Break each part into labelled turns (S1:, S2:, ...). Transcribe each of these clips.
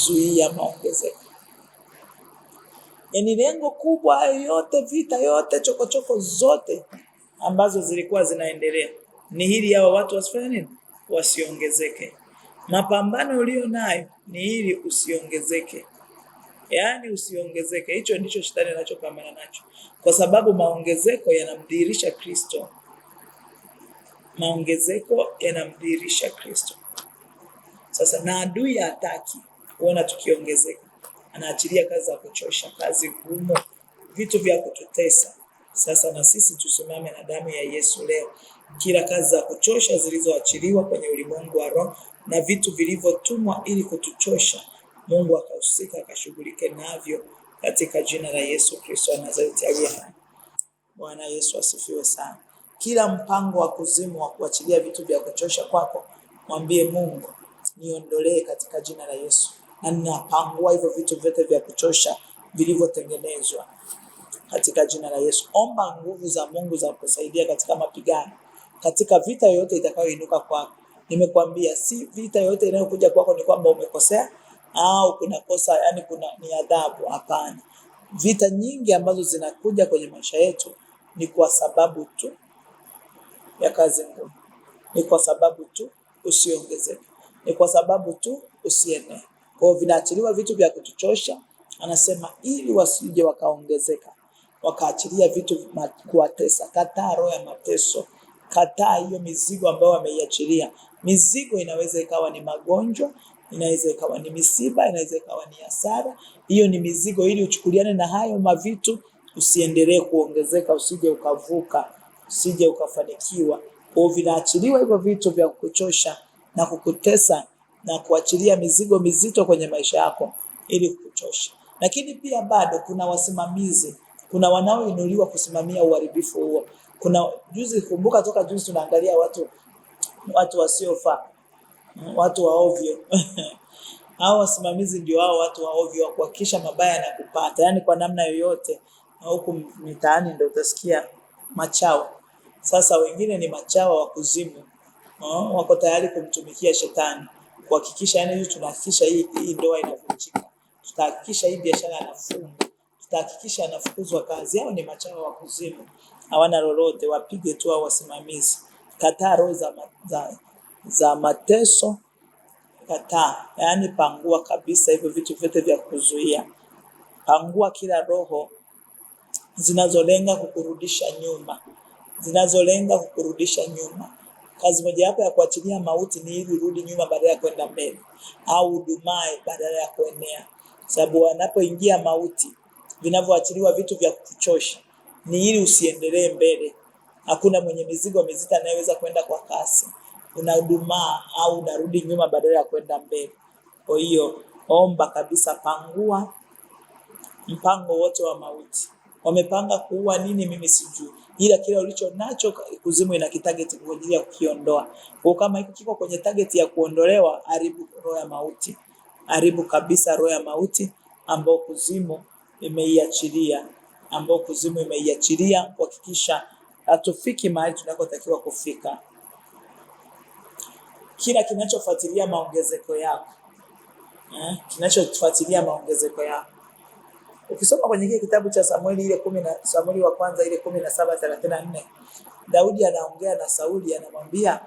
S1: zuia maongezeko. Yaani lengo kubwa yote, vita yote, chokochoko zote ambazo zilikuwa zinaendelea ni hili hawa watu wasifanye nini? Wasiongezeke. Mapambano ulio nayo ni ili usiongezeke. Yaani usiongezeke. Hicho ndicho shetani anachopambana nacho. Kwa sababu maongezeko yanamdhihirisha Kristo. Maongezeko yanamdhihirisha Kristo. Sasa na adui hataki kuona tukiongezeka. Anaachilia kazi za kuchosha, kazi ngumu, vitu vya kututesa. Sasa na sisi tusimame na damu ya Yesu leo. Kila kazi za kuchosha zilizoachiliwa kwenye ulimwengu wa roho na vitu vilivyotumwa ili kutuchosha, Mungu akahusika akashughulike navyo katika jina la Yesu Kristo wa Nazareti aliye hai. Bwana Yesu asifiwe sana. Kila mpango wa kuzimu wa kuachilia vitu vya kuchosha kwako, mwambie Mungu, niondolee katika jina la Yesu. Na ninapangua hivyo vitu vyote vya kuchosha vilivyotengenezwa katika jina la Yesu. Omba nguvu za Mungu za kusaidia katika mapigano, katika vita yoyote itakayoinuka kwako. Nimekwambia si vita yoyote inayokuja kwako ni kwamba umekosea au kuna kosa, yani ni adhabu. Hapana. Vita nyingi ambazo zinakuja kwenye maisha yetu ni kwa sababu tu ya kazi ngumu. Ni kwa sababu tu usiongezeke. Ni kwa sababu tu usienee. Kwa hiyo vinaachiliwa vitu vya kutuchosha, anasema ili wasije wakaongezeka. Wakaachilia vitu kuwatesa. Kataa roho ya mateso. Kataa hiyo mizigo ambayo wameiachilia. Mizigo inaweza ikawa ni magonjwa, inaweza ikawa ni misiba, inaweza ikawa ni hasara. Hiyo ni mizigo, ili uchukuliane na hayo mavitu, usiendelee kuongezeka, usije ukavuka, usije ukafanikiwa. Kwa vinaachiliwa hivyo vitu vya kukuchosha na kukutesa na kuachilia mizigo mizito kwenye maisha yako ili kukuchosha. Lakini pia bado kuna wasimamizi, kuna wanaoinuliwa kusimamia uharibifu huo. Kuna kumbuka toka juzi tunaangalia watu wasiofaa, watu wa ovyo. Hao wasimamizi ndio hao watu wa ovyo wa kuhakikisha mabaya yanakupata. Yaani kwa namna yoyote, na huku mitaani ndio utasikia machawa. Sasa wengine ni machawa wa kuzimu. Wako tayari kumtumikia shetani. Kuhakikisha yani tunahakikisha hii ndoa inavunjika. Tutahakikisha hii biashara inafungwa. Tutahakikisha anafukuzwa kazi. Hao ni machawa wa kuzimu. Hawana lolote, wapige tu hao wasimamizi. Kataa roho za mateso. Kataa, yaani pangua kabisa hivyo vitu vyote vya kuzuia. Pangua kila roho zinazolenga kukurudisha nyuma. Zinazolenga kukurudisha nyuma. Kazi moja hapo ya kuachilia mauti ni ili urudi nyuma badala ya kwenda mbele, au udumae badala ya kuenea. Sababu wanapoingia mauti, vinavyoachiliwa vitu vya kukuchosha ni ili usiendelee mbele. Hakuna mwenye mizigo mizito anayeweza kwenda kwa kasi. Unadumaa au unarudi nyuma badala ya kwenda mbele. Kwa hiyo omba kabisa, pangua mpango wote wa mauti. Wamepanga kuua nini mimi sijui. Ila kila ulicho nacho kuzimu ina target kwa ajili ya kukiondoa. Kwa kama hiki kiko kwenye target ya kuondolewa, haribu roho ya mauti. Haribu kabisa roho ya mauti ambao kuzimu imeiachilia. Kuhakikisha hatufiki mahali tunakotakiwa kufika. Kila kinachofuatilia maongezeko yako. Kinachofuatilia maongezeko yako. Ukisoma kwenye kile kitabu cha Samueli Samueli wa kwanza 17:34, Daudi anaongea na Sauli, anamwambia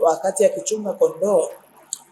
S1: wakati akichunga kondoo,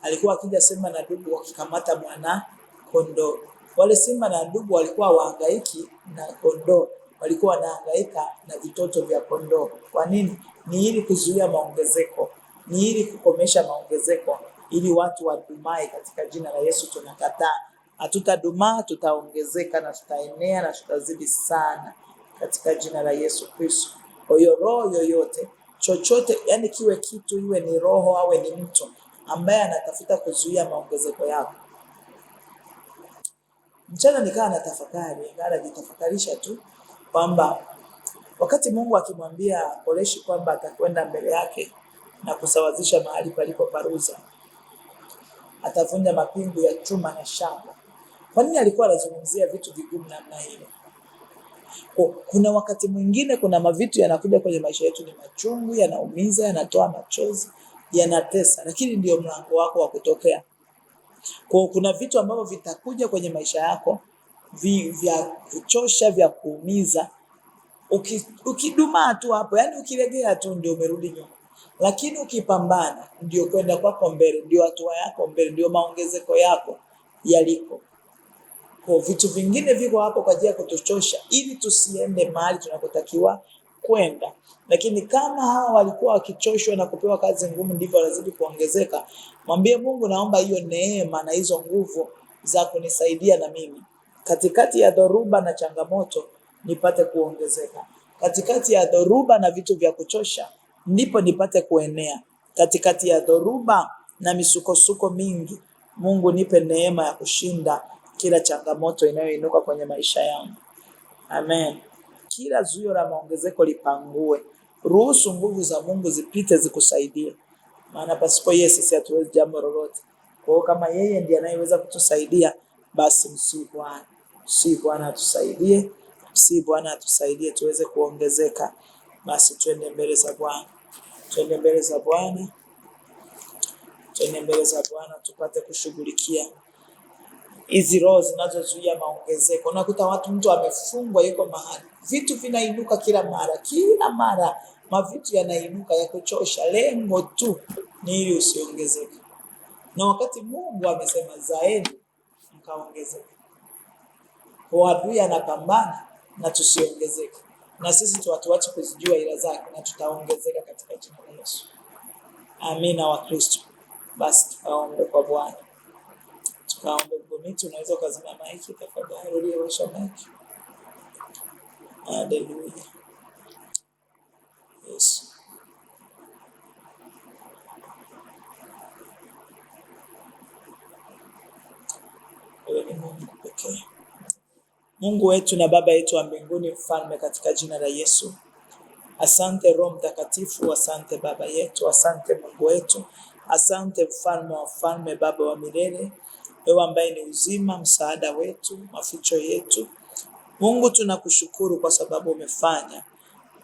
S1: alikuwa akija simba na dubu wakikamata mwana kondoo. Wale simba na dubu walikuwa wahangaiki na kondoo, walikuwa wanahangaika na vitoto vya kondoo. Kwa nini? Ni ili kuzuia maongezeko, ni ili kukomesha maongezeko, ili watu wadumae. Katika jina la Yesu tunakataa. Hatutadumaa, tutaongezeka na tutaenea na tutazidi sana katika jina la Yesu Kristo. Kwa hiyo roho yoyote, chochote, yani kiwe kitu, iwe ni roho awe ni mtu ambaye anatafuta kuzuia maongezeko yako. Mchana nikaa najitafakarisha tu kwamba wakati Mungu akimwambia Koreshi kwamba atakwenda mbele yake na kusawazisha mahali palipo paruza, atavunja mapingu ya chuma na shaba. Kwa nini alikuwa anazungumzia vitu vigumu namna hiyo? Kuna wakati mwingine kuna mavitu yanakuja kwenye maisha yetu ni machungu, yanaumiza, yanatoa machozi, yanatesa, lakini ndio mlango wako wa kutokea. Kwa kuna vitu ambavyo vitakuja kwenye maisha yako vya kuchosha, vya kuumiza. Ukidumaa tu hapo, yani ukilegea tu ndio umerudi nyuma. Lakini ukipambana ndio kwenda kwako mbele, ndio hatua yako mbele, ndio maongezeko yako yaliko. Kwa vitu vingine viko hapo kwa ajili ya kutuchosha ili tusiende mahali tunakotakiwa kwenda. Lakini kama hawa walikuwa wakichoshwa na kupewa kazi ngumu ndivyo wanazidi kuongezeka, mwambie Mungu, naomba hiyo neema na hizo nguvu za kunisaidia na mimi katikati ya dhoruba na changamoto nipate kuongezeka. Katikati ya dhoruba na vitu vya kuchosha ndipo nipate kuenea. Katikati ya dhoruba na misukosuko mingi, Mungu nipe neema ya kushinda kila changamoto inayoinuka kwenye maisha yangu. Amen. Kila zuio la maongezeko lipangue. Ruhusu nguvu za Mungu zipite zikusaidie. Maana pasipo yeye sisi hatuwezi jambo lolote. Kwa hiyo kama yeye ndiye anayeweza kutusaidia, basi msihi Bwana atusaidie. Msihi Bwana atusaidie tuweze kuongezeka. Basi twende mbele za Bwana. Twende mbele za Bwana. Twende mbele za Bwana tupate kushughulikia hizi roho zinazozuia maongezeko. Unakuta mtu amefungwa, yuko mahali, vitu vinainuka kila mara, mavitu yanainuka ya kuchosha, lengo tu ni ili usiongezeke. Na wakati Mungu amesema zaeni mkaongezeke. Kwa adui anapambana na tusiongezeke. Na sisi tuache kuzijua ila zake na tutaongezeka katika jina la Yesu. Amina wa Kristo. Basi tukaombe kwa Bwana. Tukaombe. Gomiti, unaweza ukazima maiki tafadhali, uliyewasha maiki. Haleluya. Yesu. Wewe ni Mungu pekee. Mungu wetu na Baba yetu wa mbinguni, Mfalme, katika jina la Yesu. Asante Roho Mtakatifu, asante Baba yetu, asante Mungu wetu, asante Mfalme wa wafalme, Baba wa milele, wewe ambaye ni uzima, msaada wetu, maficho yetu. Mungu, tunakushukuru kwa sababu umefanya.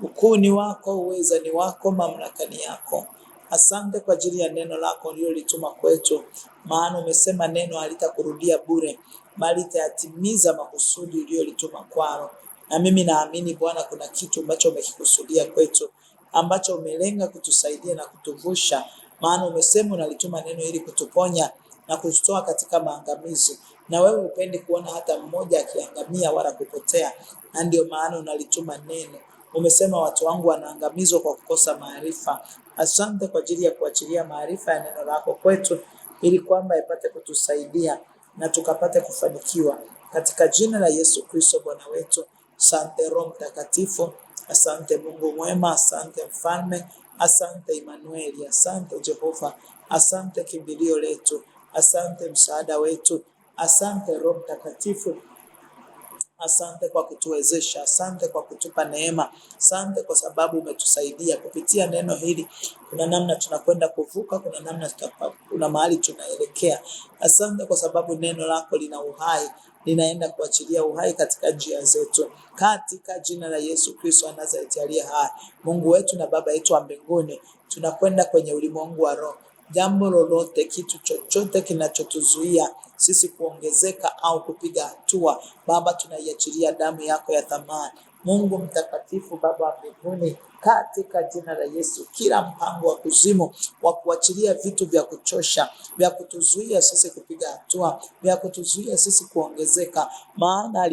S1: Ukuu ni wako, uweza ni wako, mamlaka ni yako. Asante kwa ajili ya neno lako ulilolituma kwetu, maana umesema neno halitakurudia bure, bali litayatimiza makusudi uliyolituma kwao. Na mimi naamini Bwana, kuna kitu ambacho umekikusudia kwetu, ambacho umelenga kutusaidia na kutuvusha, maana umesema unalituma neno ili kutuponya na kututoa katika maangamizi. Na wewe upendi kuona hata mmoja akiangamia wala kupotea, na ndio maana unalituma neno. Umesema watu wangu wanaangamizwa kwa kukosa maarifa. Asante kwa ajili ya kuachilia maarifa ya neno lako kwetu, ili kwamba ipate kutusaidia na tukapate kufanikiwa katika jina la Yesu Kristo Bwana wetu. Asante Roho Mtakatifu, asante Mungu mwema, asante Mfalme, asante Emmanuel, asante Jehova, asante kimbilio letu, asante msaada wetu, asante Roho Mtakatifu. Asante kwa kutuwezesha, asante kwa kutupa neema, asante kwa sababu umetusaidia kupitia neno hili. Kuna namna tunakwenda kuvuka, kuna mahali tunaelekea. Asante kwa sababu neno lako lina uhai, linaenda kuachilia uhai katika njia zetu, katika jina la Yesu Kristo wa Nazareti aliye hai. Mungu wetu na Baba yetu wa mbinguni, tunakwenda kwenye ulimwengu wa roho. Jambo lolote, kitu chochote kinachotuzuia sisi kuongezeka au kupiga hatua, Baba, tunaiachilia damu yako ya thamani. Mungu mtakatifu, Baba wa mbinguni, katika jina la Yesu, kila mpango wa kuzimu wa kuachilia vitu vya kuchosha, vya kutuzuia sisi kupiga hatua, vya kutuzuia sisi kuongezeka, maana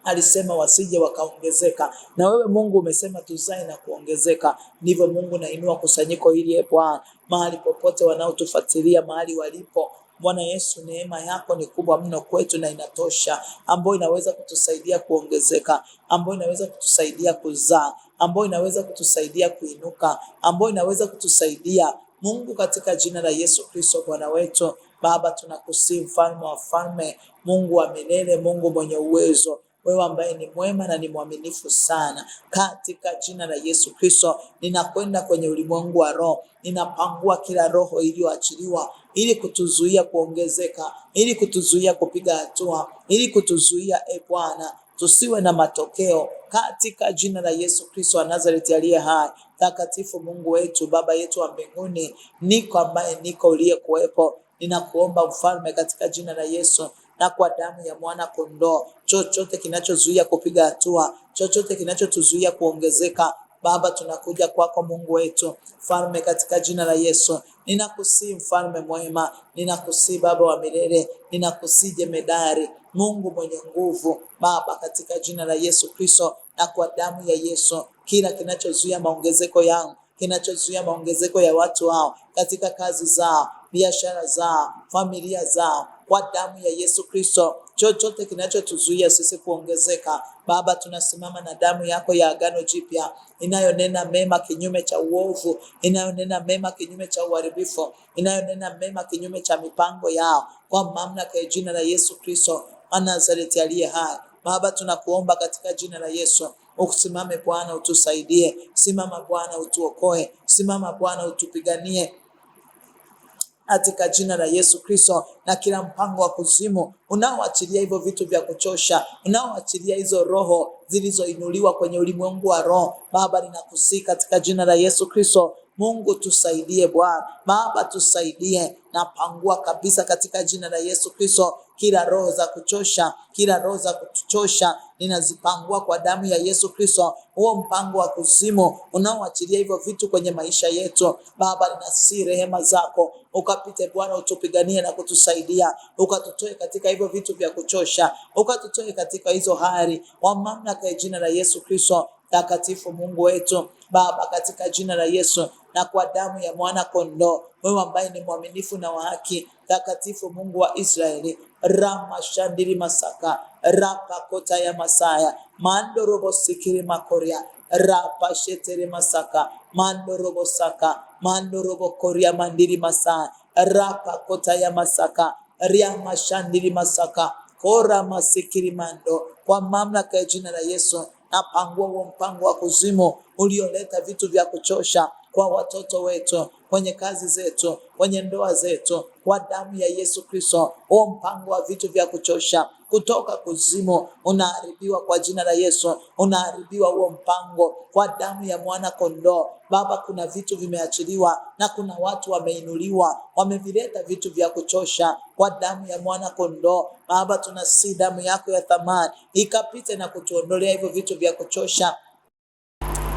S1: alisema wasije wakaongezeka, na wewe Mungu umesema tuzae na kuongezeka. Ndivyo Mungu, nainua kusanyiko hili Bwana, mahali popote wanaotufuatilia, mahali walipo Bwana Yesu, neema yako ni kubwa mno kwetu na inatosha, ambayo inaweza kutusaidia kuongezeka, ambayo inaweza kutusaidia kuzaa, ambayo inaweza kutusaidia kuinuka, ambayo inaweza kutusaidia Mungu, katika jina la Yesu Kristo Bwana wetu. Baba, tunakusihi Mfalme wa wafalme, Mungu wa milele, Mungu mwenye uwezo, wewe ambaye ni mwema na ni mwaminifu sana, katika jina la Yesu Kristo, ninakwenda kwenye ulimwengu wa roho, ninapangua kila roho iliyoachiliwa ili kutuzuia kuongezeka, ili kutuzuia kupiga hatua, ili kutuzuia Bwana tusiwe na matokeo, katika jina la Yesu Kristo wa Nazareti aliye hai. Takatifu Mungu wetu, Baba yetu wa mbinguni, niko ambaye niko uliyekuwepo, ninakuomba mfalme, katika jina la Yesu na kwa damu ya mwana kondoo, chochote kinachozuia kupiga hatua, chochote kinachotuzuia kuongezeka, Baba tunakuja kwako Mungu wetu, mfalme, katika jina la Yesu. Ninakusii mfalme mwema, ninakusii Baba wa milele, ninakusii jemedari, Mungu mwenye nguvu, Baba, katika jina la Yesu Kristo na kwa damu ya Yesu, kila kinachozuia maongezeko yangu, kinachozuia maongezeko ya watu hao katika kazi zao, biashara zao, familia zao, kwa damu ya Yesu Kristo, chochote kinachotuzuia sisi kuongezeka, Baba, tunasimama na damu yako ya agano jipya inayonena mema kinyume cha uovu, inayonena mema kinyume cha uharibifu, inayonena mema kinyume cha mipango yao, kwa mamlaka ya jina la Yesu Kristo wa Nazareti aliye hai. Baba, tunakuomba katika jina la Yesu, usimame Bwana, utusaidie. Simama Bwana, utuokoe. Simama Bwana, utupiganie katika jina la Yesu Kristo. Na kila mpango wa kuzimu unaoachilia hivyo vitu vya kuchosha, unaoachilia hizo roho zilizoinuliwa kwenye ulimwengu wa roho, Baba, ninakusii katika jina la Yesu Kristo, Mungu tusaidie Bwana. Baba tusaidie, na pangua kabisa katika jina la Yesu Kristo kila roho za kuchosha, kila roho za kutuchosha, ninazipangua kwa damu ya Yesu Kristo. Huo mpango wa kuzimu unaoachilia hivyo vitu kwenye maisha yetu, Baba, ninasi rehema zako ukapite Bwana, utupiganie na kutusaidia, ukatutoe katika hivyo vitu vya kuchosha, ukatutoe katika hizo hali, kwa mamlaka ya jina la Yesu Kristo takatifu. Mungu wetu Baba, katika jina la Yesu na kwa damu ya mwana kondoo, wewe ambaye ni mwaminifu na wa haki, takatifu Mungu wa Israeli, rama shandiri masaka rapa kota ya masaya mando robo sikiri makoria rapa shetere masaka mando robo saka mando robo koria mandiri masaya rapa kota ya masaka riama shandiri masaka kora masikiri mando, kwa mamlaka ya jina la Yesu na pangua huo mpango wa kuzimu ulioleta vitu vya kuchosha kwa watoto wetu, kwenye kazi zetu, kwenye ndoa zetu, kwa damu ya Yesu Kristo. Huo mpango wa vitu vya kuchosha kutoka kuzimu unaharibiwa kwa jina la Yesu, unaharibiwa huo mpango kwa damu ya mwana kondoo. Baba, kuna vitu vimeachiliwa na kuna watu wameinuliwa, wamevileta vitu vya kuchosha kwa damu ya mwana kondoo. Baba, tunasi damu yako ya thamani ikapite na kutuondolea hivyo vitu vya kuchosha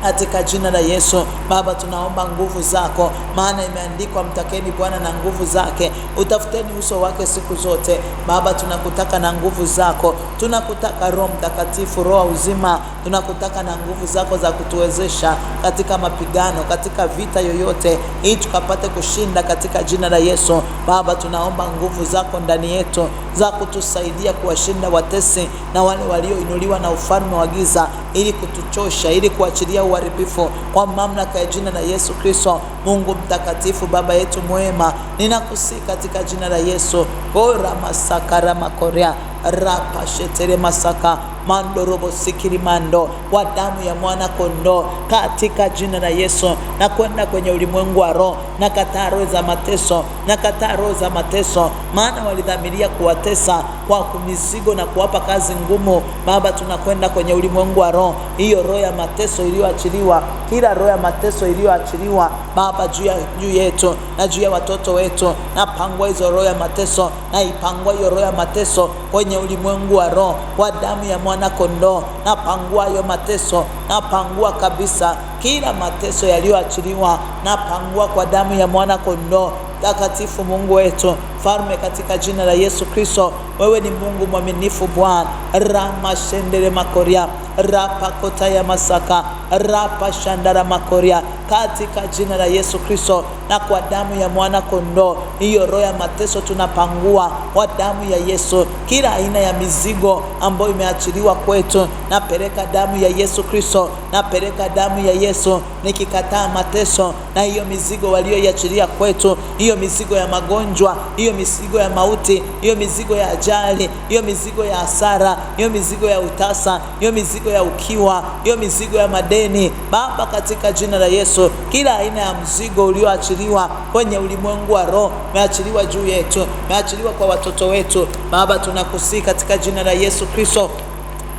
S1: katika jina la Yesu. Baba, tunaomba nguvu zako, maana imeandikwa, mtakeni Bwana na nguvu zake, utafuteni uso wake siku zote. Baba, tunakutaka na nguvu zako, tunakutaka Roho Mtakatifu, Roho uzima, tunakutaka na nguvu zako za kutuwezesha katika mapigano, katika vita yoyote, ili tukapate kushinda katika jina la Yesu. Baba, tunaomba nguvu zako ndani yetu za kutusaidia kuwashinda watesi na wale walioinuliwa na ufalme wa giza, ili kutuchosha, ili kuachilia uharibifu, kwa mamlaka ya jina la Yesu Kristo. Mungu mtakatifu, Baba yetu mwema, ninakusii katika jina la Yesu. Ora masaka rama korea rapa shetere masaka mando robo sikiri mando, kwa damu ya mwana kondoo, katika jina la Yesu. Na kwenda kwenye ulimwengu wa roho, na kataa roho za mateso, na kataa roho za mateso, maana walidhamiria kuwatesa kwa mizigo na kuwapa kazi ngumu. Baba, tunakwenda kwenye ulimwengu wa roho, hiyo roho ya mateso iliyoachiliwa, kila roho ya mateso iliyoachiliwa Baba juu yetu na juu ya watoto wetu, na pangua hizo roho ya mateso, na ipangua hiyo roho ya mateso kwenye ulimwengu wa roho kwa damu ya mwana kondoo. Na pangua hiyo mateso, na pangua kabisa kila mateso yaliyoachiliwa, na pangua kwa damu ya mwana kondoo takatifu. Mungu wetu Mfalme, katika jina la Yesu Kristo, wewe ni Mungu mwaminifu Bwana. Rama shendere makoria rapa kota ya masaka rapa shandara makoria, katika jina la Yesu Kristo na kwa damu ya mwana kondoo, hiyo roho ya mateso tunapangua kwa damu ya Yesu. Kila aina ya mizigo ambayo imeachiliwa kwetu, napeleka damu ya Yesu Kristo, napeleka damu ya Yesu, nikikataa mateso na hiyo mizigo walioiachilia kwetu, hiyo mizigo ya magonjwa, hiyo mizigo ya mauti, hiyo mizigo ya ajali, hiyo mizigo ya hasara, hiyo mizigo ya utasa, hiyo mizigo ya ukiwa, hiyo mizigo ya madeni. Baba, katika jina la Yesu, kila aina ya mzigo ulioachiliwa kwenye ulimwengu wa roho, umeachiliwa juu yetu, umeachiliwa kwa watoto wetu. Baba, tunakusii katika jina la Yesu Kristo,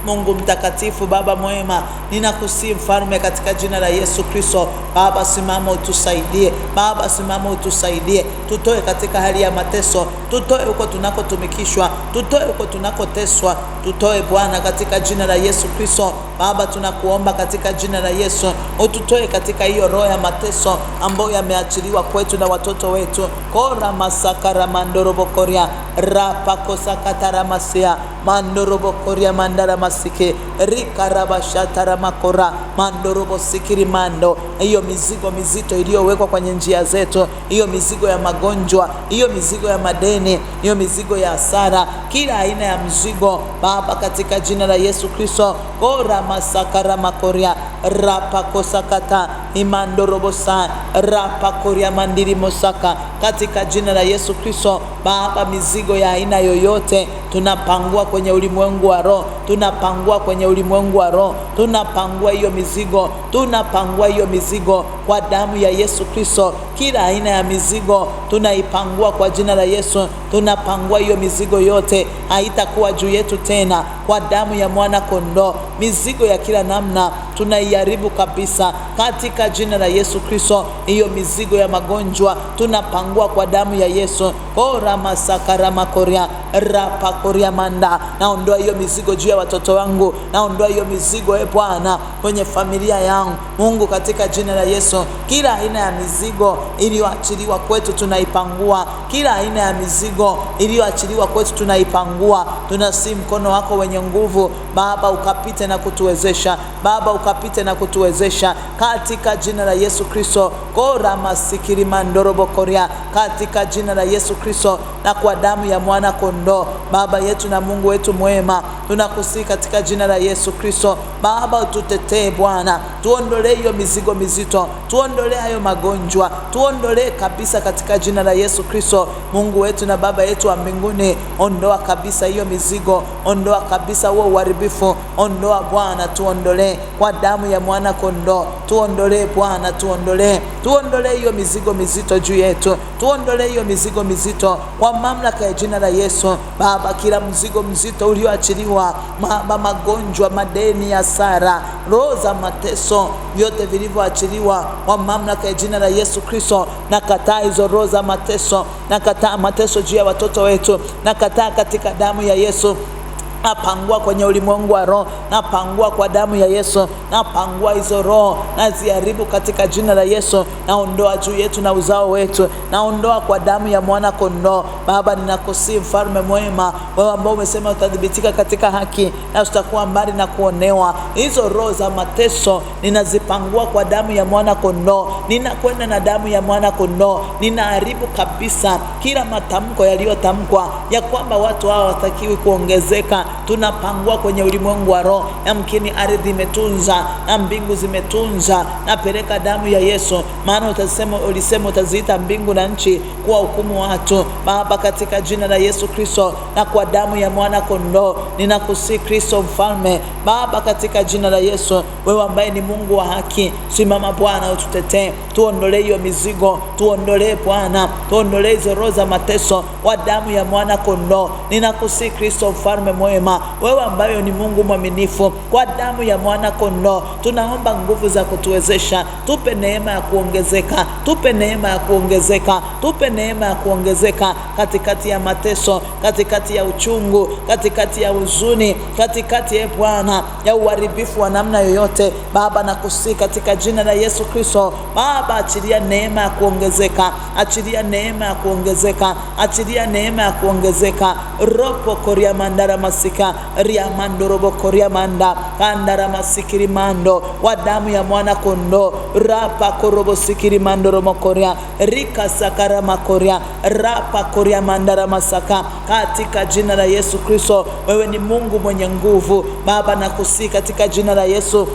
S1: Mungu mtakatifu, Baba mwema, ninakusihi mfalme, katika jina la Yesu Kristo. Baba simama utusaidie, Baba simama utusaidie, tutoe katika hali ya mateso, tutoe huko tunakotumikishwa, tutoe huko tunakoteswa, tutoe Bwana katika jina la Yesu Kristo. Baba tunakuomba katika jina la Yesu, ututoe katika hiyo roho ya mateso ambayo yameachiliwa kwetu na watoto wetu. Kora masakara mandorobokoria rapa kosakatara masia mandorobokoria mandara masike rikarabashatara makora mandorobo sikiri mando. Hiyo mizigo mizito iliyowekwa kwenye njia zetu, hiyo mizigo ya magonjwa, hiyo mizigo ya madeni, hiyo mizigo ya hasara, kila aina ya mzigo Baba katika jina la Yesu Kristo. Kora masakara makoria rapa kosakata imandorobosa rapa koria mandiri mosaka, katika jina la Yesu Kristo. Baba mizigo ya aina yoyote tunapangua kwenye ulimwengu wa roho, tunapangua kwenye ulimwengu wa roho, tunapangua hiyo mizigo, tunapangua hiyo mizigo kwa damu ya Yesu Kristo. Kila aina ya mizigo tunaipangua kwa jina la Yesu, tunapangua hiyo mizigo yote, haitakuwa juu yetu tena kwa damu ya mwana kondoo. Mizigo ya kila namna tunaiharibu kabisa katika jina la Yesu Kristo. Hiyo mizigo ya magonjwa tunapangua kwa damu ya Yesu. Ora masakara makoria rapa koria manda. Naondoa hiyo mizigo juu ya watoto wangu, naondoa hiyo mizigo Bwana kwenye familia yangu, Mungu katika jina la Yesu. Kila aina ya mizigo iliyoachiliwa kwetu tunaipangua, kila aina ya mizigo iliyoachiliwa kwetu tunaipangua. Tunasi mkono wako wenye nguvu Baba ukapite na kutuwezesha, Baba ukapite na kutuwezesha katika jina la Yesu Kristo. Kora masikiri mandorobo koria, katika jina la Yesu Kristo na kwa damu ya mwana kondoo. Baba yetu na Mungu wetu mwema, tunakusihi katika jina la Yesu Kristo. Baba ututetee Bwana, tuondolee hiyo mizigo mizito, tuondolee hayo magonjwa, tuondolee kabisa katika jina la Yesu Kristo. Mungu wetu na Baba yetu wa mbinguni, ondoa kabisa hiyo mizigo, ondoa kabisa huo uharibifu, ondoa Bwana, tuondolee kwa damu ya mwana kondoo, tuondolee Bwana, tuondolee hiyo mizigo mizito juu yetu, tuondolee hiyo mizigo mizito kwa mamlaka ya jina la Yesu. Baba kila mzigo mzito ulioachiliwa, Baba magonjwa, madeni, hasara, roho za mateso, vyote vilivyoachiliwa kwa mamlaka ya jina la Yesu Kristo, nakataa hizo roho za mateso, nakataa mateso juu ya watoto wetu, nakataa katika damu ya Yesu. Napangua kwenye ulimwengu wa roho, napangua kwa damu ya Yesu, napangua hizo roho, naziharibu katika jina la Yesu. Naondoa juu yetu na uzao wetu, naondoa kwa damu ya mwana kondoo. Baba ninakusihi mfalme mwema, wewe ambao umesema utadhibitika katika haki na tutakuwa mbali na kuonewa, hizo roho za mateso ninazipangua kwa damu ya mwana kondoo. Ninakwenda na damu ya mwana kondoo, ninaharibu kabisa kila matamko yaliyotamkwa ya kwamba watu hao hawatakiwi kuongezeka. Tunapangua kwenye ulimwengu wa roho. Yamkini ardhi imetunza na mbingu zimetunza, napeleka damu ya Yesu, maana ulisema utaziita mbingu na nchi kuwa hukumu watu. Baba katika jina la Yesu Kristo na kwa damu ya mwana kondoo, ninakusihi Kristo mfalme, Baba katika jina la Yesu, wewe ambaye ni Mungu wa haki, simama Bwana ututetee, tuondolee hiyo mizigo, tuondolee Bwana, tuondolee hizo roho za mateso kwa damu ya mwana kondoo. Ninakusihi Kristo mfalme mwema, wewe ambaye ni Mungu mwaminifu, kwa damu ya mwana kondoo tunaomba nguvu za kutuwezesha, tupe neema ya kuongezeka, tupe neema ya kuongezeka, tupe neema ya kuongezeka katikati ya mateso, katikati ya uchungu, katikati ya huzuni, katikati ya Bwana ya uharibifu wa namna yoyote. Baba nakusihi katika jina la Yesu Kristo, Baba achilia neema ya kuongezeka, achilia neema ya kuongezeka, achilia neema ya kuongezeka. Ropo koria mandara masika ria mandorobo koria manda kandara masikiri mando wa damu ya mwana kondo rapa korobo sikiri mandoro mokoria rika sakara makoria rapa koria mandara masaka, katika jina la Yesu Kristo. Wewe ni Mungu mwenye nguvu Baba, nakusihi katika jina la Yesu,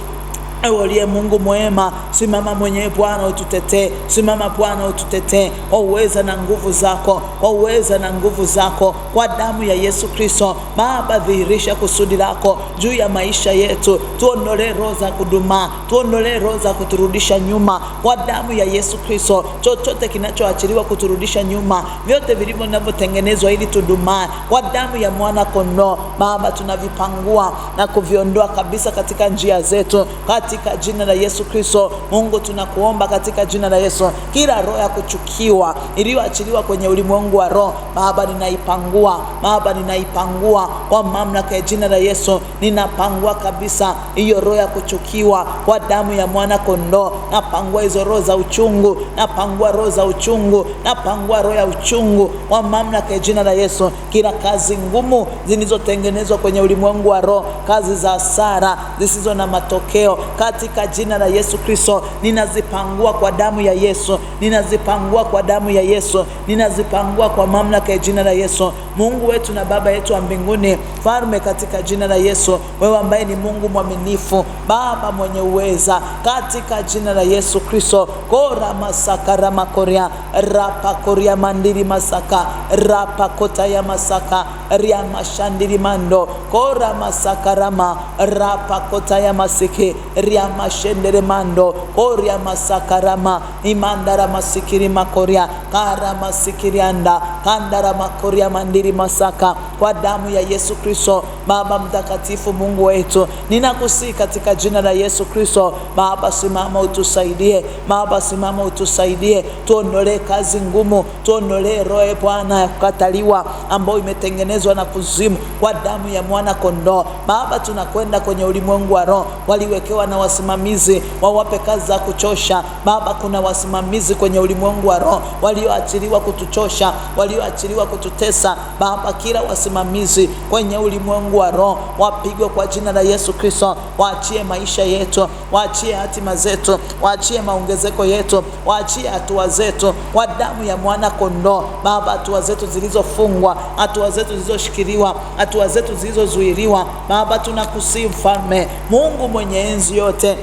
S1: Ewe uliye Mungu mwema, simama mwenyewe Bwana ututetee. Simama Bwana ututetee kwa uweza na nguvu zako, kwa uweza na nguvu zako, kwa damu ya Yesu Kristo. Baba, dhihirisha kusudi lako juu ya maisha yetu. Tuondolee roho za kudumaa, tuondolee roho za kuturudisha nyuma kwa damu ya Yesu Kristo. Chochote kinachoachiliwa kuturudisha nyuma, vyote vilivyo vinavyotengenezwa ili tudumaa, kwa damu ya mwana kondoo Baba tunavipangua na kuviondoa kabisa katika njia zetu, katika jina la Yesu Kristo. Mungu tunakuomba katika jina la Yesu, kila roho ya kuchukiwa iliyoachiliwa kwenye ulimwengu wa roho Baba ninaipangua, Baba ninaipangua kwa mamlaka ya jina la Yesu. Ninapangua kabisa hiyo roho ya kuchukiwa kwa damu ya mwana kondoo. Napangua hizo roho za uchungu, napangua roho za uchungu, napangua roho ya uchungu kwa mamlaka ya jina la Yesu. Kila kazi ngumu zilizotengenezwa kwenye ulimwengu wa roho, kazi za hasara zisizo na matokeo, katika jina la Yesu Kristo ninazipangua kwa damu ya Yesu, ninazipangua kwa damu ya Yesu, ninazipangua kwa mamlaka ya jina la Yesu. Mungu wetu na Baba yetu wa mbinguni, Mfalme, katika jina la Yesu, wewe ambaye ni Mungu mwaminifu, Baba mwenye uweza, katika jina la Yesu Kristo, kora masaka rama koria rapa koria mandiri masaka rapa kota ya masaka ria mashandiri mando kora masaka rama rapa kota ya masiki ria mashendere mando koria masaka rama imandara masikiri makoria kara masikiri anda kandara makoria mandiri masaka, kwa damu ya Yesu Kristo. Baba mtakatifu, Mungu wetu, ninakusihi katika jina la Yesu Kristo, Baba simama utusaidie, Baba simama utusaidie, tuondolee kazi ngumu, tuondolee roho Bwana ya kukataliwa ambayo imetengenezwa na kuzimu kwa damu ya mwana kondoo. Baba, tunakwenda kwenye ulimwengu wa roho, waliwekewa na wasimamizi wawape kazi za kuchosha. Baba, kuna wasimamizi kwenye ulimwengu wa roho walioachiliwa kutuchosha, walioachiliwa kututesa. Baba, kila wasimamizi kwenye ulimwengu wa roho wapigwe kwa jina la Yesu Kristo. Waachie maisha yetu, waachie hatima zetu, waachie maongezeko yetu, waachie hatua zetu kwa damu ya mwana kondoo. Baba, hatua zetu zilizofungwa, hatua zetu zilizoshikiliwa, hatua zetu zilizozuiliwa, Baba tunakusihi Mfalme, Mungu mwenye enzi yote,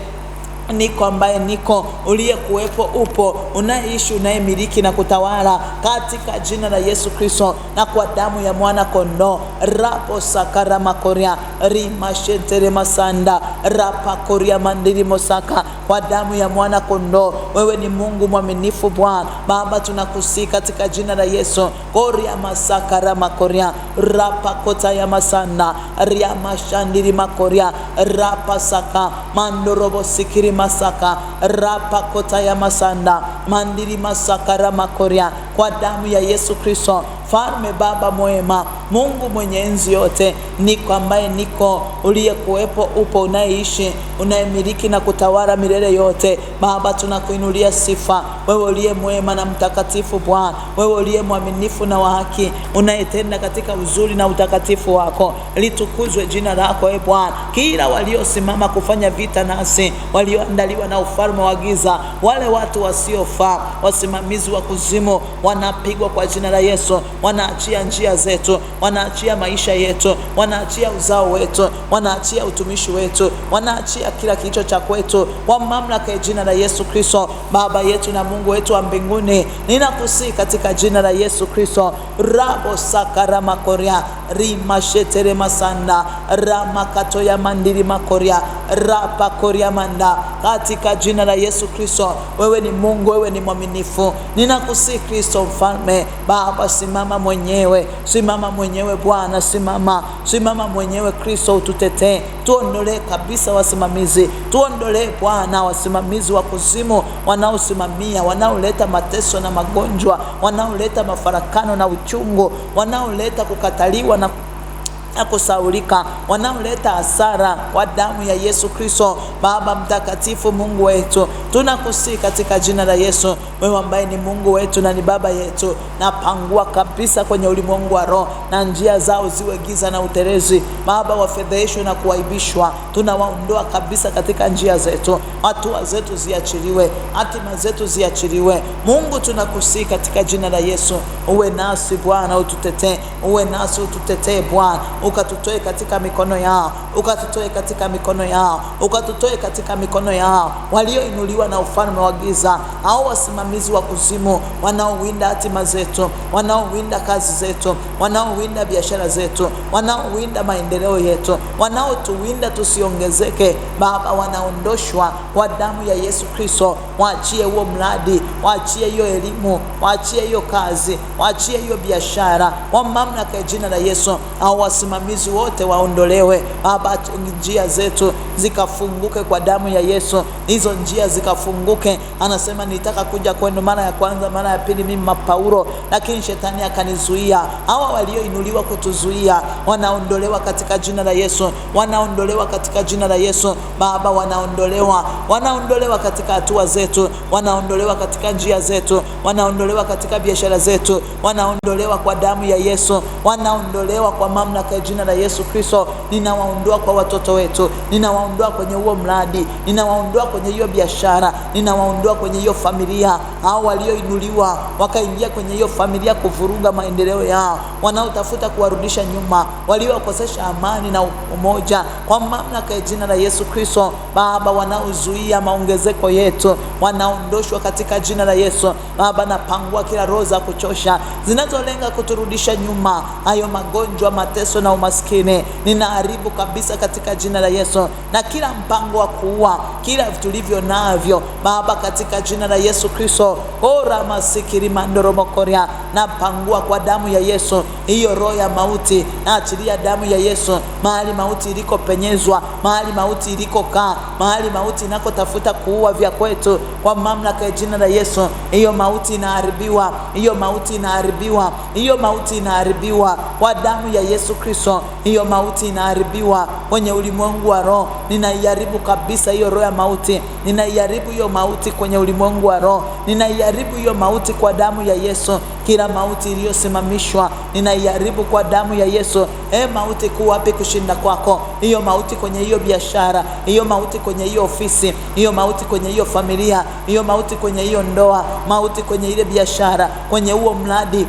S1: niko ambaye niko, uliye kuwepo upo, unaishi, unayemiliki na kutawala, katika jina la Yesu Kristo na kwa damu ya mwana kondoo. Rapo sakara makoria rima shentere masanda rapa koria mandiri mosaka, kwa damu ya mwana kondoo. Wewe ni Mungu mwaminifu Bwana. Baba, tunakusihi katika jina la Yesu, koria masakara makoria rapa kota ya masanda ria mashandiri makoria rapa saka mandorobo sikiri masaka rapa kota ya masanda mandiri masaka ramakoria, kwa damu ya Yesu Kristo. Mfalme, Baba mwema, Mungu mwenye enzi yote, niko ambaye niko, uliye kuwepo upo, unaishi, unayemiliki na kutawala milele yote. Baba, tunakuinulia sifa, wewe uliye mwema na mtakatifu Bwana, wewe uliye mwaminifu na wa haki, unayetenda katika uzuri na utakatifu wako. Litukuzwe jina lako Bwana. Kila waliosimama kufanya vita nasi, walioandaliwa na ufalme wa giza, wale watu wasiofaa, wasimamizi wa kuzimu, wanapigwa kwa jina la Yesu. Wanaachia njia zetu, wanaachia maisha yetu, wanaachia uzao wetu, wanaachia utumishi wetu, wanaachia kila kilicho cha kwetu kwa mamlaka ya jina la Yesu Kristo. Baba yetu na Mungu wetu wa mbinguni, ninakusihi katika jina la Yesu Kristo, rabo sakara makoria rima shetere masanda rama kato ya mandiri makoria rapa koria manda, katika jina la Yesu Kristo. Wewe ni Mungu, wewe ni mwaminifu. Ninakusihi Kristo Mfalme. Baba, simama mwenyewe, simama mwenyewe Bwana, simama mwenyewe Kristo, ututetee. Tuondolee kabisa wasimamizi, tuondolee Bwana wasimamizi wa kuzimu wanaosimamia, wanaoleta mateso na magonjwa, wanaoleta mafarakano na uchungu, wanaoleta kukataliwa na kusaulika, wanaoleta hasara, kwa damu ya Yesu Kristo. Baba mtakatifu, Mungu wetu, tunakusihi katika jina la Yesu, wewe ambaye ni Mungu wetu na ni Baba yetu, napangua kabisa kwenye ulimwengu wa roho, na njia zao ziwe giza na utelezi. Baba, wafedheshwe na kuaibishwa, tunawaondoa kabisa katika njia zetu. Hatua zetu ziachiliwe, hatima zetu ziachiliwe. Mungu, tunakusihi katika jina la Yesu, uwe nasi Bwana, ututetee, uwe nasi, ututetee Bwana, ukatutoe katika mikono yao, ukatutoe katika mikono yao, ukatutoe katika mikono yao walioinuliwa na ufalme wa giza, au wasimamizi wa kuzimu wanaowinda hatima zetu, wanaowinda kazi zetu, wanaowinda biashara zetu, wanaowinda maendeleo yetu, wanaotuwinda tusiongezeke. Baba, wanaondoshwa kwa damu ya Yesu Kristo. Waachie huo mradi, waachie hiyo elimu, waachie hiyo kazi, waachie hiyo biashara kwa mamlaka ya jina la Yesu. Au wasimamizi wote waondolewe Baba, njia zetu zikafunguke kwa damu ya Yesu, hizo njia zikafunguke. Anasema nitaka kuja kwenu mara ya kwanza, mara ya pili mimi Paulo, lakini shetani akanizuia. Hawa walioinuliwa kutuzuia wanaondolewa katika jina la Yesu, wanaondolewa katika jina la Yesu. Baba, wanaondolewa katika hatua zetu, wanaondolewa katika njia zetu, wanaondolewa katika biashara zetu, wanaondolewa kwa damu ya Yesu, wanaondolewa kwa mamlaka ya jina la Yesu Kristo. Ninawaondoa kwa watoto wetu, ninawaondoa kwenye huo mradi, ninawaondoa kwenye hiyo biashara, ninawaondoa kwenye hiyo familia. Hao walioinuliwa wakaingia kwenye hiyo familia kuvuruga maendeleo yao, wanaotafuta kuwarudisha nyuma, waliokosesha amani na umoja, kwa mamlaka ya jina la Yesu Kristo. Baba, wanaozuia maongezeko yetu wanaondoshwa katika jina la Yesu. Baba, napangua kila roho za kuchosha zinazolenga kuturudisha nyuma, hayo magonjwa, mateso na umaskini, ninaharibu kabisa katika jina la Yesu. Na kila mpango wa kuua kila tulivyo navyo Baba, katika jina la Yesu Kristo, ora masikiri mandoromokoria, napangua kwa damu ya Yesu hiyo roho ya mauti, naachilia damu ya Yesu mahali mauti iliko penyezwa, mahali mauti iliko kaa, mahali mauti inakotafuta kuua vya kwetu, kwa mamlaka ya jina la Yesu, hiyo mauti inaharibiwa, hiyo mauti inaharibiwa, hiyo mauti inaharibiwa kwa damu ya Yesu Kristo. Hiyo mauti inaharibiwa kwenye ulimwengu wa roho, ninaiharibu kabisa hiyo roho ya mauti, ninaiharibu hiyo mauti kwenye ulimwengu wa roho, ninaiharibu hiyo mauti kwa damu ya Yesu. Kila mauti iliyosimamishwa ninaiharibu kwa damu ya Yesu. Mauti, kuwa wapi kushinda kwako? Hiyo mauti kwenye hiyo biashara, hiyo mauti kwenye hiyo ofisi, hiyo mauti kwenye hiyo familia, hiyo mauti kwenye hiyo ndoa, mauti kwenye ile biashara, kwenye huo mradi,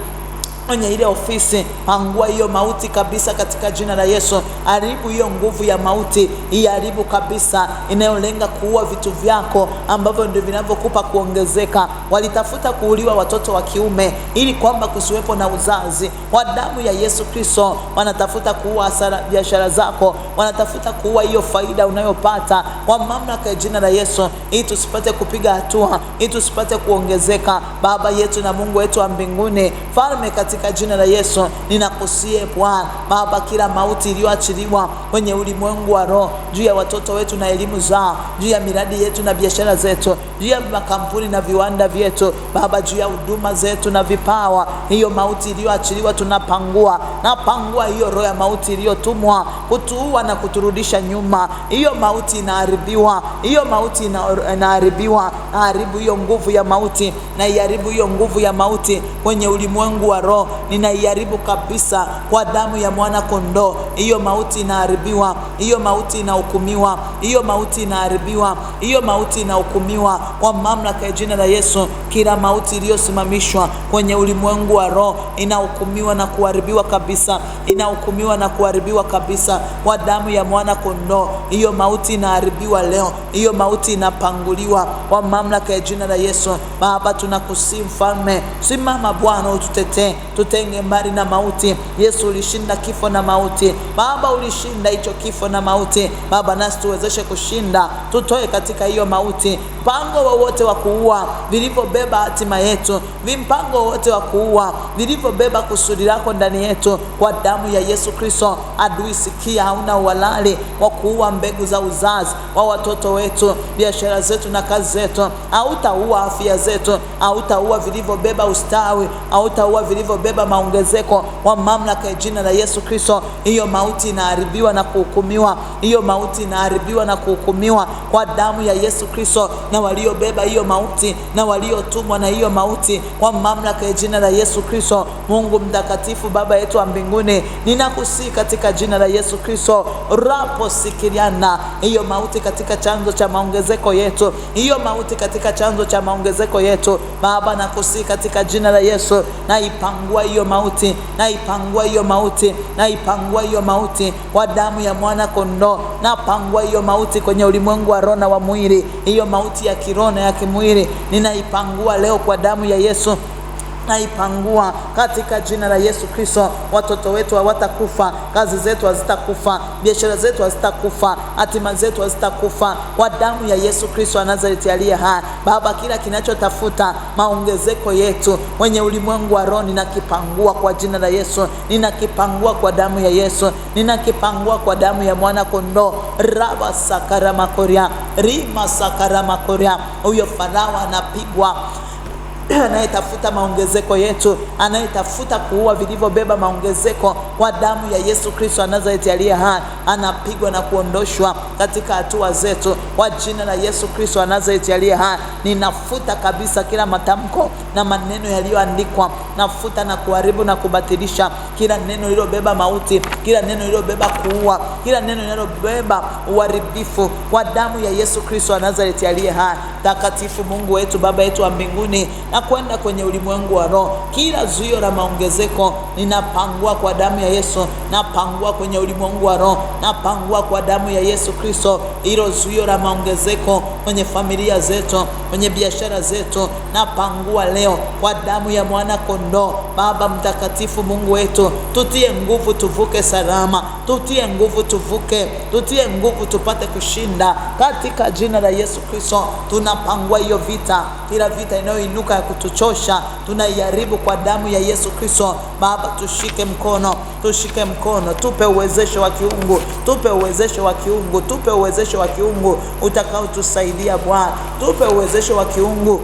S1: kwenye ile ofisi, pangua hiyo mauti kabisa katika jina la Yesu. Haribu hiyo nguvu ya mauti, iharibu kabisa, inayolenga kuua vitu vyako ambavyo ndio vinavyokupa kuongezeka. Walitafuta kuuliwa watoto wa kiume ili kwamba kusiwepo na uzazi. Kwa damu ya Yesu Kristo, wanatafuta kuua hasara biashara zako, wanatafuta kuua hiyo faida unayopata kwa mamlaka ya jina la Yesu, ili tusipate kupiga hatua, ili tusipate kuongezeka. Baba yetu na Mungu wetu wa mbinguni, Falme, katika jina la Yesu ninakusie Bwana Baba, kila mauti iliyoachiliwa kwenye ulimwengu wa roho juu ya watoto wetu na elimu zao, juu ya miradi yetu na biashara zetu, juu ya makampuni na viwanda vyetu Baba, juu ya huduma zetu na vipawa, hiyo mauti iliyoachiliwa tunapangua, napangua hiyo roho ya mauti iliyotumwa kutuua na kuturudisha nyuma. Hiyo mauti inaharibiwa, hiyo mauti inaharibiwa. Haribu hiyo nguvu ya mauti, na iharibu hiyo nguvu ya mauti kwenye ulimwengu wa roho, ninaiharibu kabisa kwa damu ya mwana kondoo. Hiyo mauti inaharibiwa, hiyo mauti inahukumiwa, hiyo mauti inaharibiwa, hiyo mauti inahukumiwa kwa mamlaka ya jina la Yesu. Kila mauti iliyosimamishwa kwenye ulimwengu wa roho inahukumiwa na kuharibiwa kabisa, inahukumiwa na kuharibiwa kabisa kwa damu ya mwana kondoo. Hiyo mauti inaharibiwa leo, hiyo mauti inapanguliwa kwa mamlaka ya jina la Yesu. Baba, tunakusihi Mfalme, simama Bwana, ututetee, tutenge mbali na mauti. Yesu, ulishinda kifo na mauti Baba, ulishinda hicho kifo na mauti Baba, nasi tuwezeshe kushinda, tutoe katika hiyo mauti mpango wowote wa kuua vilivyobeba hatima yetu, mpango wote wa kuua vilivyobeba kusudi lako ndani yetu, kwa damu ya Yesu Kristo. Adui, sikia, hauna uhalali wa kuua mbegu za uzazi wa watoto wetu, biashara zetu na kazi zetu. Hautaua afya zetu, hautaua vilivyobeba ustawi, hautaua vilivyobeba maongezeko, kwa mamlaka ya jina la Yesu Kristo. Hiyo mauti inaharibiwa na kuhukumiwa, hiyo mauti inaharibiwa na kuhukumiwa kwa damu ya Yesu Kristo. Na waliobeba hiyo mauti na waliotumwa na hiyo mauti, kwa mamlaka ya jina la Yesu Kristo. Mungu mtakatifu, Baba yetu wa mbinguni, ninakusihi katika jina la Yesu Kristo, rapo sikiliana hiyo mauti katika chanzo cha maongezeko yetu, hiyo mauti katika chanzo cha maongezeko yetu Baba, nakusihi katika jina la Yesu, na ipangua naipangua hiyo mauti, naipangua hiyo mauti, naipangua hiyo mauti kwa damu ya mwana kondoo. Napangua hiyo mauti kwenye ulimwengu wa roho na wa mwili, hiyo mauti ya kiroho na ya kimwili ninaipangua leo kwa damu ya Yesu. Naipangua katika jina la Yesu Kristo. Watoto wetu hawatakufa, kazi zetu hazitakufa, biashara zetu hazitakufa, hatima zetu hazitakufa kwa damu ya Yesu Kristo wa Nazareti aliye hai. Baba, kila kinachotafuta maongezeko yetu kwenye ulimwengu wa roho ninakipangua kwa jina la Yesu, ninakipangua kwa damu ya Yesu, ninakipangua kwa damu ya mwana kondoo. Raba sakara makoria, rima sakara makoria. Huyo Farao anapigwa, anayetafuta maongezeko yetu, anayetafuta kuua vilivyobeba maongezeko kwa damu ya Yesu Kristo wa Nazareti aliye hai, anapigwa na kuondoshwa katika hatua zetu kwa jina la Yesu Kristo wa Nazareti aliye hai. Ninafuta kabisa kila matamko na maneno yaliyoandikwa, nafuta na kuharibu na kubatilisha kila neno lililobeba mauti, kila neno lililobeba kuua, kila neno lililobeba uharibifu kwa damu ya Yesu Kristo wa Nazareti aliye hai. Takatifu Mungu wetu, Baba yetu wa mbinguni, na kwenda kwenye ulimwengu wa roho, kila zuio la maongezeko ninapangua kwa damu ya Yesu, napangua kwenye ulimwengu wa roho, napangua kwa damu ya Yesu Kristo. Hilo zuio la maongezeko kwenye familia zetu, kwenye biashara zetu, napangua leo kwa damu ya mwana kondoo. Baba mtakatifu, Mungu wetu, tutie nguvu tuvuke salama, tutie nguvu tuvuke, tutie nguvu tupate kushinda katika jina la Yesu Kristo. Tunapangua hiyo vita, kila vita inayoinuka ya kutuchosha tunaiharibu kwa damu ya Yesu Kristo. Baba, tushike mkono, tushike mkono, tupe uwezesho wa kiungu, tupe uwezesho wa kiungu, tupe uwezesho wa kiungu utakao tusaidia Bwana, tupe uwezesho wa kiungu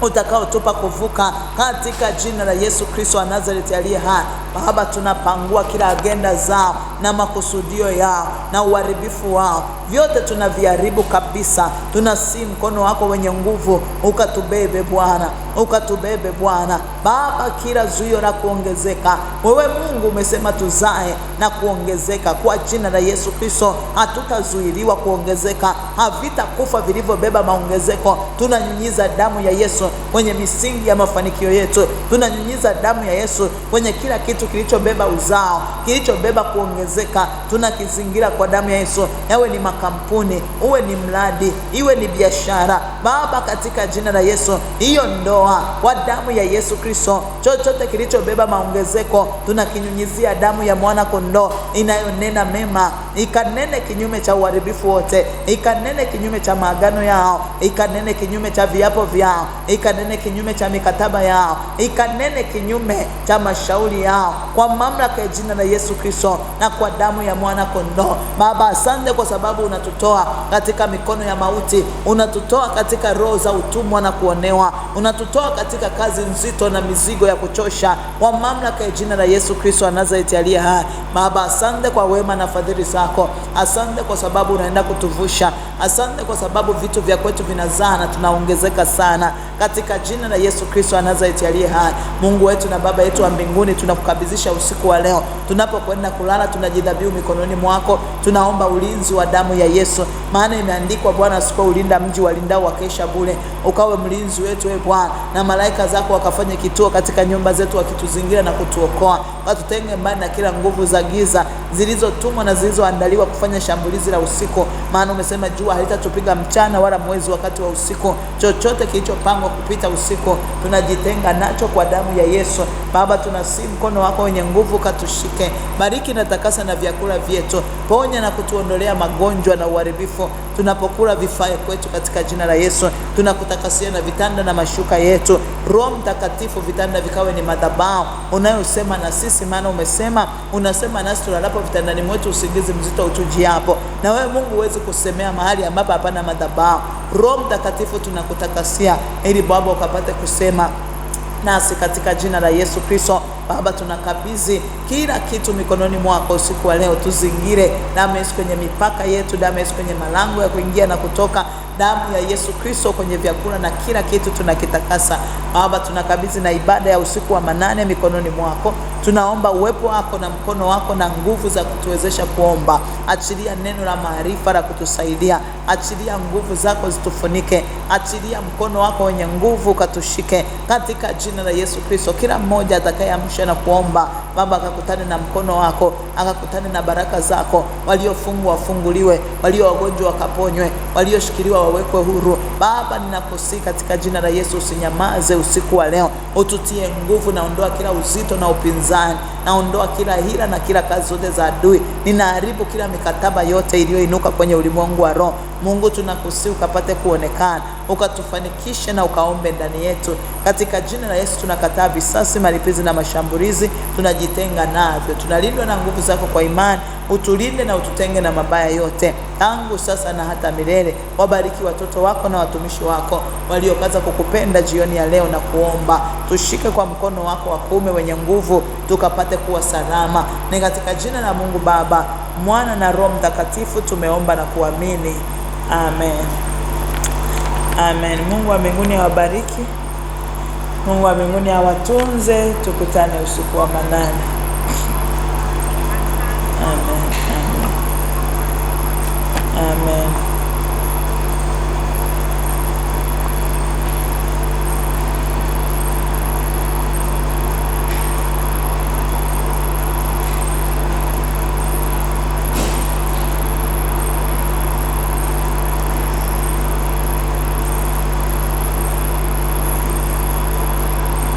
S1: utakao tupa kuvuka katika jina la Yesu Kristo wa Nazareti aliye hai. Baba, tunapangua kila agenda zao na makusudio yao na uharibifu wao, vyote tunaviharibu kabisa. Tunasi mkono wako wenye nguvu ukatubebe Bwana, ukatubebe Bwana. Baba, kila zuio la kuongezeka, wewe Mungu umesema tuzae na kuongezeka kwa jina la Yesu Kristo. Hatutazuiliwa kuongezeka, havitakufa vilivyobeba maongezeko. Tunanyunyiza damu ya Yesu kwenye misingi ya mafanikio yetu, tunanyunyiza damu ya Yesu kwenye kila kitu kilichobeba uzao, kilichobeba kuongezeka, tunakizingira kwa damu ya Yesu. Yawe ni makampuni, uwe ni mradi, iwe ni biashara, Baba, katika jina la Yesu. Hiyo ndoa kwa damu ya Yesu Kristo, chochote kilichobeba maongezeko tunakinyunyizia damu ya mwana kondoo inayonena mema, ikanene kinyume cha uharibifu wote, ikanene kinyume cha maagano yao, ikanene kinyume cha viapo vyao, ikanene kinyume cha mikataba yao, ikanene kinyume cha mashauri yao kwa mamlaka ya jina la Yesu Kristo na kwa damu ya mwana kondoo. Baba, asante kwa sababu unatutoa katika mikono ya mauti, unatutoa katika roho za utumwa na kuonewa, unatutoa katika kazi nzito na mizigo ya kuchosha kwa mamlaka ya jina la Yesu Kristo wa Nazareti aliye hai. Baba, asante kwa wema na fadhili zako, asante kwa sababu unaenda kutuvusha, asante kwa sababu vitu vya kwetu vinazaa na tunaongezeka sana katika jina la Yesu Kristo wa Nazareti aliye hai. Mungu wetu na Baba yetu wa mbinguni, tunakukabidhisha usiku wa leo. Tunapokwenda kulala, tunajidhabihu mikononi mwako, tunaomba ulinzi wa damu ya Yesu, maana imeandikwa, Bwana asipoulinda mji walindao wakesha bure. Ukawe mlinzi wetu wewe Bwana, na malaika zako wakafanye kituo katika nyumba zetu, wakituzingira na kutuokoa. Watutenge mbali na kila nguvu za giza zilizotumwa na zilizoandaliwa kufanya shambulizi la usiku, maana umesema jua halitatupiga mchana wala mwezi wakati wa usiku. Chochote kilichopangwa kupita usiku tunajitenga nacho kwa damu ya Yesu. Baba, tunasi mkono wako wenye nguvu katushike, bariki na takasa na vyakula vyetu, ponya na kutuondolea magonjwa na uharibifu tunapokula vifae kwetu katika jina la Yesu. Tunakutakasia na vitanda na mashuka yetu. Roho Mtakatifu, vitanda vikawe ni madhabahu unayosema na sisi, maana umesema, unasema nasi tulalapo vitandani mwetu usingizi mzito utujiapo. Na wewe Mungu huwezi kusemea mahali ambapo hapana madhabahu. Roho Mtakatifu, tunakutakasia ili Baba ukapate kusema nasi katika jina la Yesu Kristo. Baba, tunakabidhi kila kitu mikononi mwako usiku wa leo. Tuzingire damu ya Yesu kwenye mipaka yetu, damu ya Yesu kwenye malango ya kuingia na kutoka, damu ya Yesu Kristo kwenye vyakula na kila kitu tunakitakasa. Baba, tunakabidhi na ibada ya usiku wa manane mikononi mwako. Tunaomba uwepo wako na mkono wako na nguvu za kutuwezesha kuomba. Achilia neno la maarifa la kutusaidia. Achilia nguvu zako zitufunike. Achilia mkono wako wenye nguvu katushike katika jina la Yesu Kristo. Kila mmoja atakayeamsha na kuomba, Baba, akakutane na mkono wako, akakutane na baraka zako. Waliofungwa wafunguliwe, walio wagonjwa wakaponywe, walioshikiliwa wawekwe huru. Baba, ninakusihi katika jina la Yesu, usinyamaze usiku wa leo. Ututie nguvu. Naondoa kila uzito na upinzani. Naondoa kila hila na kila kazi zote za adui. Ninaharibu kila mikataba yote iliyoinuka kwenye ulimwengu wa roho. Mungu, tunakusihi ukapate kuonekana, ukatufanikishe na ukaombe ndani yetu. Katika jina la Yesu tunakataa visasi, malipizi na mashambulizi. Tunajitenga navyo. Tunalindwa na nguvu zako kwa imani. Utulinde na ututenge na mabaya yote, tangu sasa na hata milele. Wabariki watoto wako na watumishi wako waliokaza kukupenda jioni ya leo na kuomba. Tushike kwa mkono wako wa kuume wenye nguvu, tukapate kuwa salama. Ni katika jina la Mungu Baba, Mwana na Roho Mtakatifu tumeomba na kuamini. Amen. Amen. Mungu wa mbinguni awabariki. Mungu wa mbinguni awatunze. Tukutane usiku wa manane.